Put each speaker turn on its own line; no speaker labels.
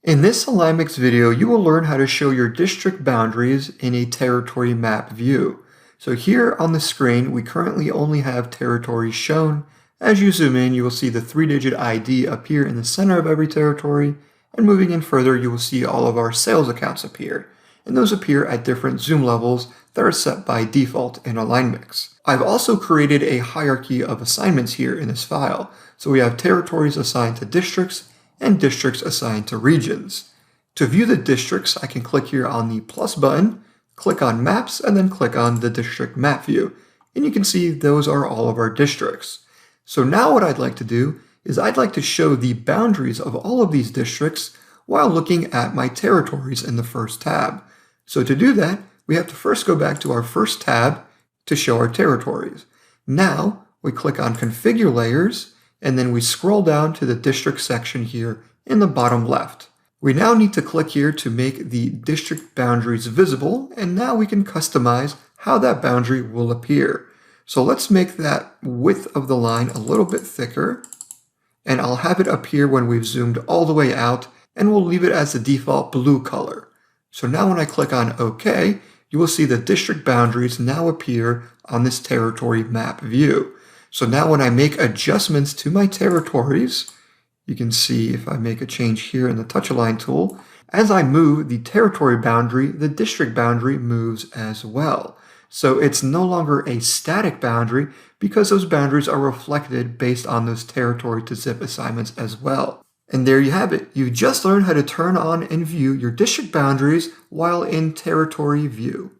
In this AlignMix video, you will learn how to show your district boundaries in a territory map view. So here on the screen, we currently only have territories shown. As you zoom in, you will see the 3-digit ID appear in the center of every territory, and moving in further, you will see all of our sales accounts appear. And those appear at different zoom levels that are set by default in AlignMix. I've also created a hierarchy of assignments here in this file. So we have territories assigned to districts and districts assigned to regions. To view the districts, I can click here on the plus button, click on Maps, and then click on the District Map View. And you can see those are all of our districts. So now what I'd like to do is I'd like to show the boundaries of all of these districts while looking at my territories in the first tab. So to do that, we have to first go back to our first tab to show our territories. Now we click on Configure Layers, and then we scroll down to the district section here in the bottom left. We now need to click here to make the district boundaries visible, and now we can customize how that boundary will appear. So let's make that width of the line a little bit thicker, and I'll have it appear when we've zoomed all the way out, and we'll leave it as the default blue color. So now when I click on OK, you will see the district boundaries now appear on this territory map view. So now when I make adjustments to my territories, you can see if I make a change here in the touch align tool, as I move the territory boundary, the district boundary moves as well. So it's no longer a static boundary because those boundaries are reflected based on those territory to zip assignments as well. And there you have it. You just learned how to turn on and view your district boundaries while in territory view.